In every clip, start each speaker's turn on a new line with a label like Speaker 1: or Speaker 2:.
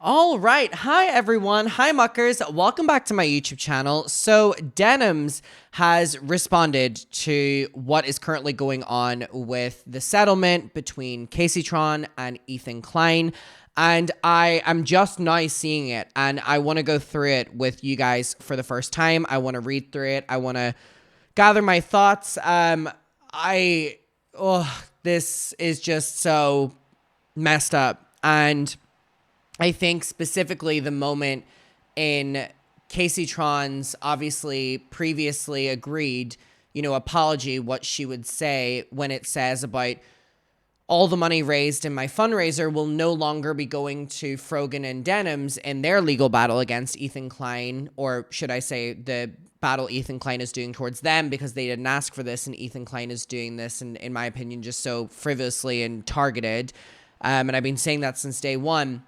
Speaker 1: All right. Hi, everyone. Hi, muckers. Welcome back to my YouTube channel. So Denims has responded to what is currently going on with the settlement between Kaceytron and Ethan Klein. And I am just now seeing it, and I want to go through it with you guys for the first time. I want to read through it. I want to gather my thoughts. This is just so messed up. And I think specifically the moment in Kaceytron's obviously previously agreed, apology, what she would say when it says about all the money raised in my fundraiser will no longer be going to Frogan and Denims in their legal battle against Ethan Klein, or should I say the battle Ethan Klein is doing towards them because they didn't ask for this, and Ethan Klein is doing this, and in my opinion, just so frivolously and targeted. And I've been saying that since day one.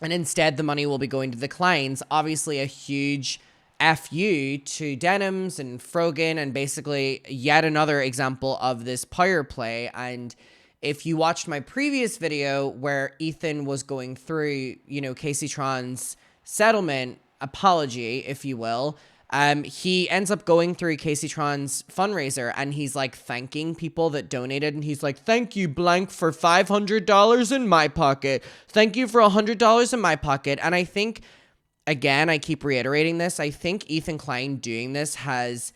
Speaker 1: And instead, the money will be going to the Kleins. Obviously, a huge FU to Denims and Frogan, and basically yet another example of this power play. And if you watched my previous video where Ethan was going through, Kaceytron's settlement apology, if you will, he ends up going through Kaceytron's fundraiser, and he's like thanking people that donated, and he's like, thank you blank for $500 in my pocket. Thank you for $100 in my pocket. And I think, again, I keep reiterating this, I think Ethan Klein doing this has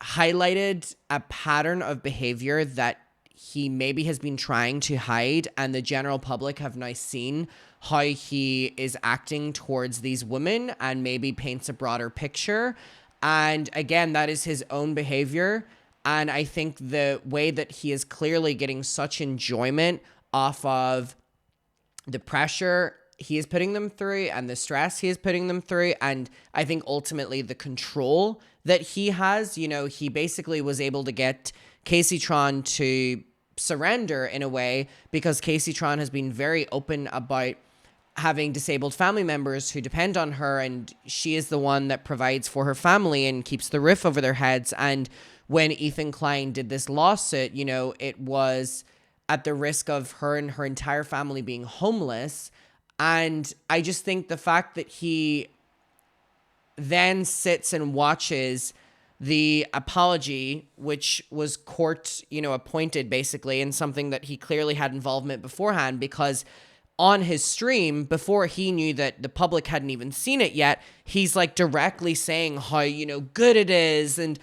Speaker 1: highlighted a pattern of behavior that he maybe has been trying to hide, and the general public have now seen how he is acting towards these women and maybe paints a broader picture. And again, that is his own behavior. And I think the way that he is clearly getting such enjoyment off of the pressure he is putting them through and the stress he is putting them through, and I think ultimately the control that he has, he basically was able to get Kaceytron to surrender in a way, because Kaceytron has been very open about having disabled family members who depend on her, and she is the one that provides for her family and keeps the roof over their heads. And when Ethan Klein did this lawsuit, it was at the risk of her and her entire family being homeless. And I just think the fact that he then sits and watches the apology, which was court, appointed basically, and something that he clearly had involvement beforehand, because on his stream, before he knew that the public hadn't even seen it yet, he's like directly saying how, good it is, and,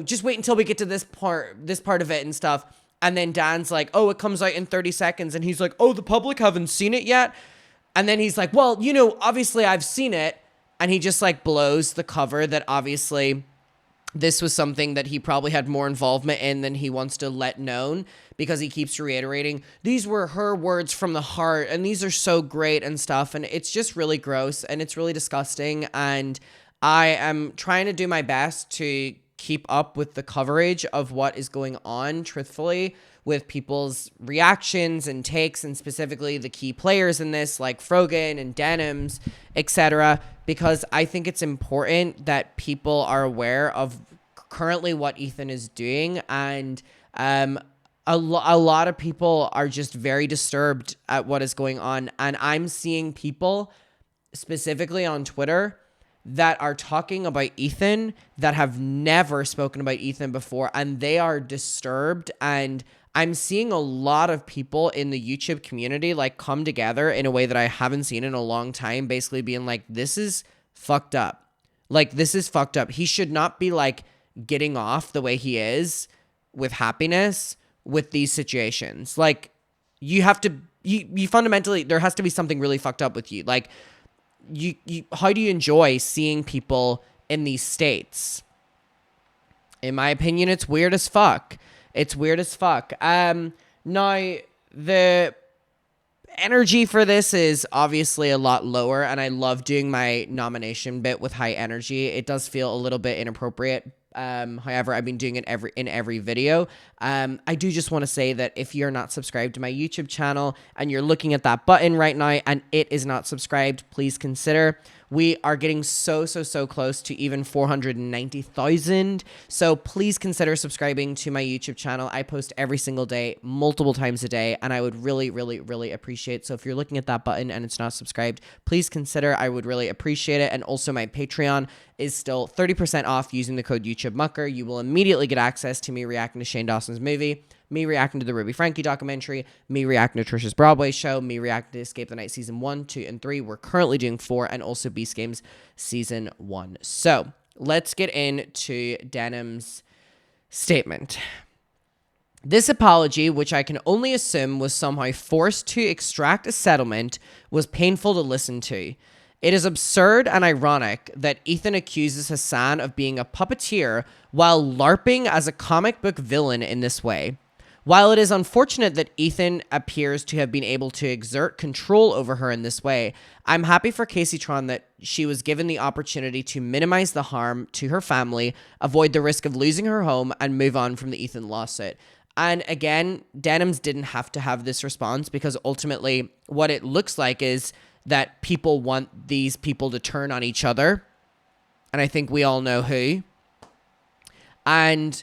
Speaker 1: just wait until we get to this part of it and stuff. And then Dan's like, oh, it comes out in 30 seconds. And he's like, oh, the public haven't seen it yet. And then he's like, well, obviously I've seen it. And he just like blows the cover that obviously this was something that he probably had more involvement in than he wants to let known, because he keeps reiterating, these were her words from the heart, and these are so great and stuff. And it's just really gross, and it's really disgusting. And I am trying to do my best to keep up with the coverage of what is going on, truthfully, with people's reactions and takes, and specifically the key players in this, like Frogan and Denims, etc., because I think it's important that people are aware of currently what Ethan is doing. And a lot of people are just very disturbed at what is going on. And I'm seeing people specifically on Twitter that are talking about Ethan that have never spoken about Ethan before, and they are disturbed. And I'm seeing a lot of people in the YouTube community like come together in a way that I haven't seen in a long time, basically being like, this is fucked up. Like, this is fucked up. He should not be like getting off the way he is with happiness with these situations. Like, you have to, you fundamentally, there has to be something really fucked up with you. Like, you how do you enjoy seeing people in these states? In my opinion, it's weird as fuck. It's weird as fuck. Now, the energy for this is obviously a lot lower, and I love doing my nomination bit with high energy. It does feel a little bit inappropriate. However, I've been doing it in every video, I do just want to say that if you're not subscribed to my YouTube channel and you're looking at that button right now and it is not subscribed, please consider. We are getting so close to even 490,000. So please consider subscribing to my YouTube channel. I post every single day, multiple times a day, and I would really appreciate. So if you're looking at that button and it's not subscribed, please consider. I would really appreciate it. And also my Patreon is still 30% off using the code YouTubeMucker. You will immediately get access to me reacting to Shane Dawson's movie, me reacting to the Ruby Frankie documentary, me reacting to Trisha's Broadway show, me reacting to Escape the Night Season 1, 2, and 3. We're currently doing 4, and also Beast Games Season 1. So let's get into Denims' statement. This apology, which I can only assume was somehow forced to extract a settlement, was painful to listen to. It is absurd and ironic that Ethan accuses Hassan of being a puppeteer while LARPing as a comic book villain in this way. While it is unfortunate that Ethan appears to have been able to exert control over her in this way, I'm happy for Kaceytron that she was given the opportunity to minimize the harm to her family, avoid the risk of losing her home, and move on from the Ethan lawsuit. And again, Denims didn't have to have this response because ultimately what it looks like is that people want these people to turn on each other. And I think we all know who. And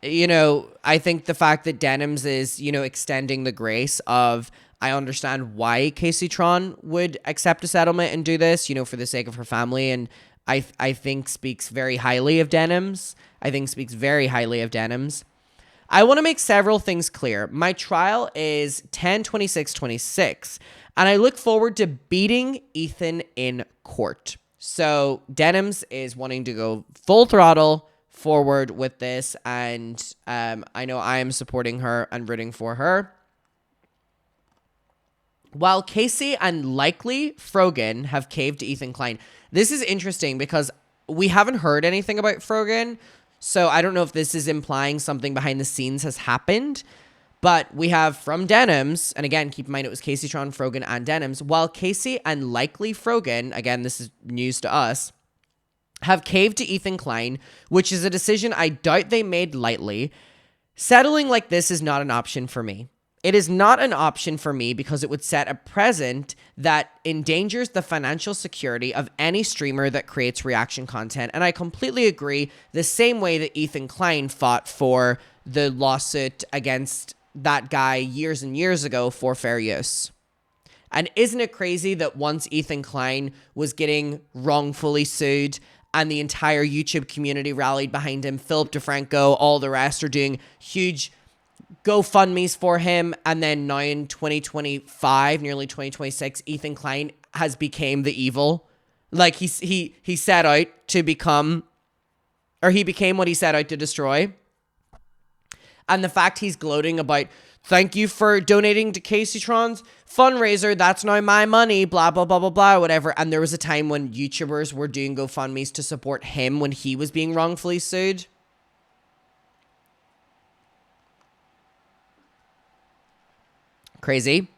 Speaker 1: you know, I think the fact that Denims is, you know, extending the grace of, I understand why Kaceytron would accept a settlement and do this, you know, for the sake of her family. And I think speaks very highly of Denims. I want to make several things clear. My trial is 10/26/26, and I look forward to beating Ethan in court. So Denims is wanting to go full throttle forward with this, and I know I am supporting her and rooting for her. While Casey and likely Frogan have caved to Ethan Klein. This is interesting because we haven't heard anything about Frogan, so I don't know if this is implying something behind the scenes has happened, but we have from Denims, and again, keep in mind it was Kaceytron, Frogan, and Denims, while Casey and likely Frogan, again, this is news to us, have caved to Ethan Klein, which is a decision I doubt they made lightly. Settling like this is not an option for me. It is not an option for me because it would set a precedent that endangers the financial security of any streamer that creates reaction content. And I completely agree, the same way that Ethan Klein fought for the lawsuit against that guy years and years ago for fair use. And isn't it crazy that once Ethan Klein was getting wrongfully sued and the entire YouTube community rallied behind him, Philip DeFranco, all the rest are doing huge GoFundMes for him, and then now in 2025, nearly 2026, Ethan Klein has become the evil. Like he set out to become, or he became what he set out to destroy. And the fact he's gloating about, thank you for donating to Kaceytron's fundraiser, that's now my money, blah, blah, blah, blah, blah, whatever. And there was a time when YouTubers were doing GoFundMes to support him when he was being wrongfully sued. Crazy.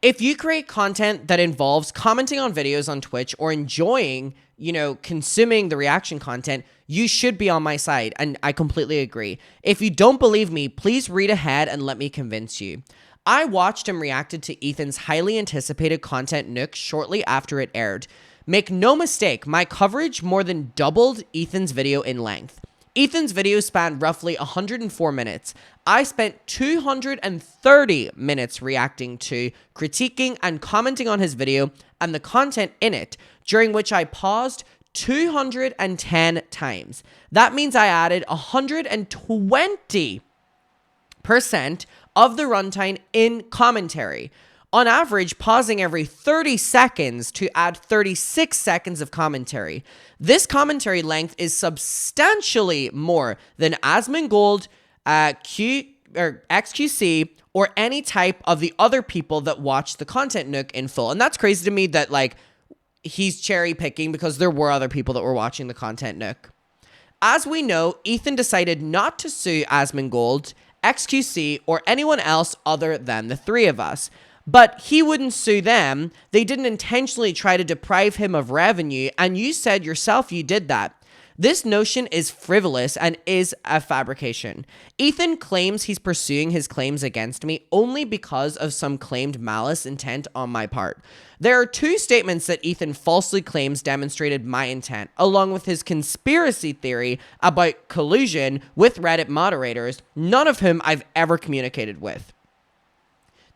Speaker 1: If you create content that involves commenting on videos on Twitch or enjoying, you know, consuming the reaction content, you should be on my side, and I completely agree. If you don't believe me, please read ahead and let me convince you. I watched and reacted to Ethan's highly anticipated content Nook shortly after it aired. Make no mistake, my coverage more than doubled Ethan's video in length. Ethan's video spanned roughly 104 minutes. I spent 230 minutes reacting to, critiquing, and commenting on his video and the content in it, during which I paused 210 times. That means I added 120% of the runtime in commentary. On average, pausing every 30 seconds to add 36 seconds of commentary. This commentary length is substantially more than Asmongold, XQC, or any type of the other people that watch the content Nook in full. And that's crazy to me that, like, he's cherry picking because there were other people that were watching the content Nook. As we know, Ethan decided not to sue Asmongold, XQC, or anyone else other than the three of us. But he wouldn't sue them. They didn't intentionally try to deprive him of revenue, and you said yourself you did that. This notion is frivolous and is a fabrication. Ethan claims he's pursuing his claims against me only because of some claimed malice intent on my part. There are two statements that Ethan falsely claims demonstrated my intent, along with his conspiracy theory about collusion with Reddit moderators, none of whom I've ever communicated with.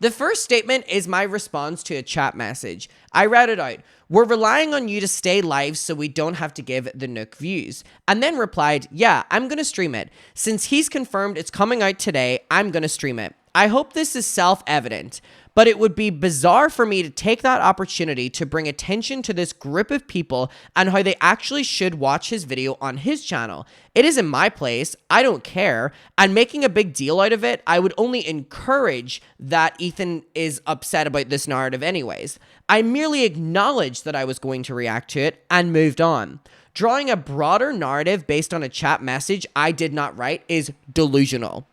Speaker 1: The first statement is my response to a chat message. I read it out. We're relying on you to stay live so we don't have to give the Nook views. And then replied, yeah, I'm going to stream it. Since he's confirmed it's coming out today, I'm going to stream it. I hope this is self-evident, but it would be bizarre for me to take that opportunity to bring attention to this group of people and how they actually should watch his video on his channel. It isn't my place. I don't care. And making a big deal out of it, I would only encourage that Ethan is upset about this narrative anyways. I merely acknowledged that I was going to react to it and moved on. Drawing a broader narrative based on a chat message I did not write is delusional.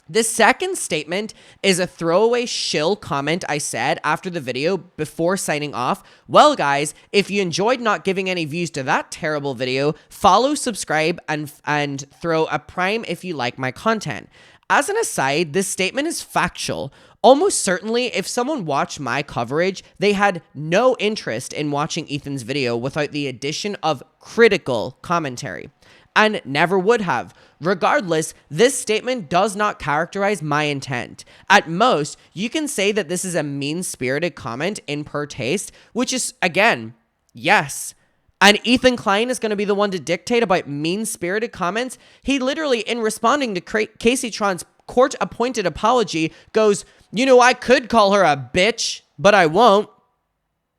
Speaker 1: The second statement is a throwaway shill comment I said after the video before signing off. Well, guys, if you enjoyed not giving any views to that terrible video, follow, subscribe, and throw a prime if you like my content. As an aside, this statement is factual. Almost certainly, if someone watched my coverage, they had no interest in watching Ethan's video without the addition of critical commentary. And never would have. Regardless, this statement does not characterize my intent. At most, you can say that this is a mean-spirited comment in poor taste, which is, again, yes. And Ethan Klein is going to be the one to dictate about mean-spirited comments. He literally, in responding to Kaceytron's court-appointed apology, goes, you know, I could call her a bitch, but I won't.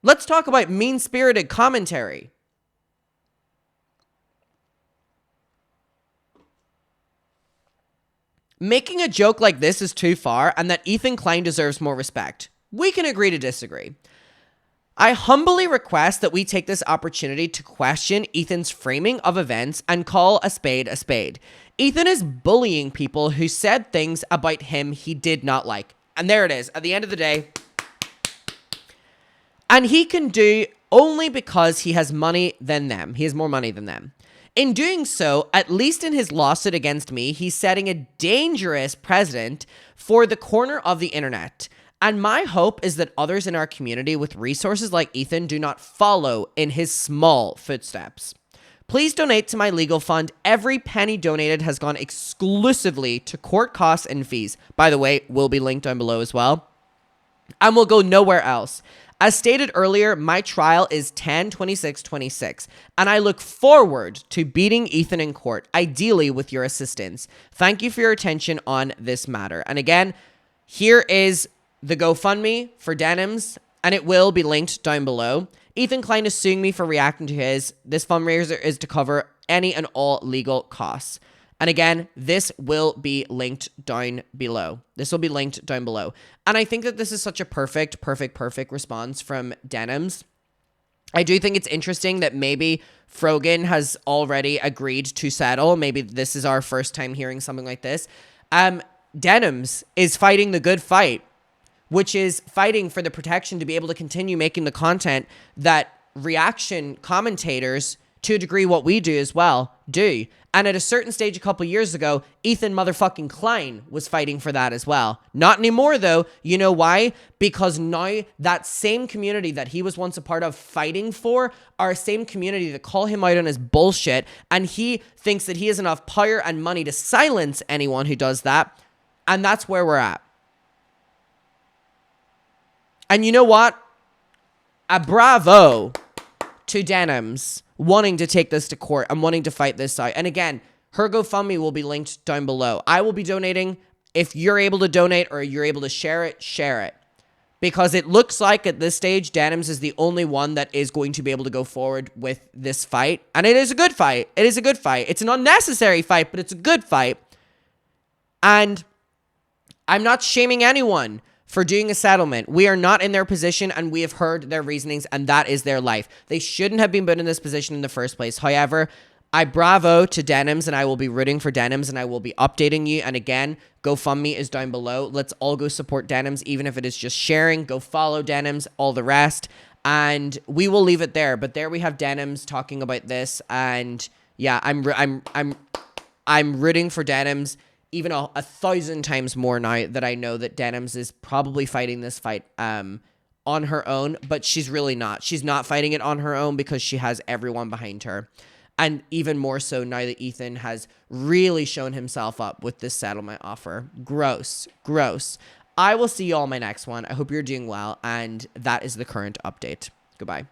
Speaker 1: Let's talk about mean-spirited commentary. Making a joke like this is too far, and that Ethan Klein deserves more respect. We can agree to disagree. I humbly request that we take this opportunity to question Ethan's framing of events and call a spade a spade. Ethan is bullying people who said things about him he did not like. And there it is, at the end of the day. And he can do only because he has money than them. He has more money than them. In doing so, at least in his lawsuit against me, he's setting a dangerous precedent for the corner of the internet. And my hope is that others in our community with resources like Ethan do not follow in his small footsteps. Please donate to my legal fund. Every penny donated has gone exclusively to court costs and fees. By the way, will be linked down below as well. And will go nowhere else. As stated earlier, my trial is 10/26/26, and I look forward to beating Ethan in court, ideally with your assistance. Thank you for your attention on this matter. And again, here is the GoFundMe for Denims, and it will be linked down below. Ethan Klein is suing me for reacting to his. This fundraiser is to cover any and all legal costs. And again, this will be linked down below. This will be linked down below. And I think that this is such a perfect response from Denims. I do think it's interesting that maybe Frogan has already agreed to settle. Maybe this is our first time hearing something like this. Denims is fighting the good fight, which is fighting for the protection to be able to continue making the content that reaction commentators, to a degree what we do as well, do. And at a certain stage a couple years ago, Ethan motherfucking Klein was fighting for that as well. Not anymore though. You know why? Because now that same community that he was once a part of fighting for are same community that call him out on his bullshit, and he thinks that he has enough power and money to silence anyone who does that. And that's where we're at. And you know what? A bravo to Denims wanting to take this to court and wanting to fight this out. And again, her GoFundMe will be linked down below. I will be donating. If you're able to donate or you're able to share it, share it. Because it looks like at this stage, Denims is the only one that is going to be able to go forward with this fight. And it is a good fight. It is a good fight. It's an unnecessary fight, but it's a good fight. And I'm not shaming anyone for doing a settlement. We are not in their position, and we have heard their reasonings, and that is their life. They shouldn't have been put in this position in the first place. However, I bravo to Denims, and I will be rooting for Denims, and I will be updating you. And again, GoFundMe is down below. Let's all go support Denims, even if it is just sharing. Go follow Denims, all the rest. And we will leave it there. But there we have Denims talking about this, and yeah, I'm rooting for Denims even a 1,000 times more now that I know that Denims is probably fighting this fight on her own, but she's really not. She's not fighting it on her own because she has everyone behind her. And even more so now that Ethan has really shown himself up with this settlement offer. Gross. Gross. I will see you all in my next one. I hope you're doing well, and that is the current update. Goodbye.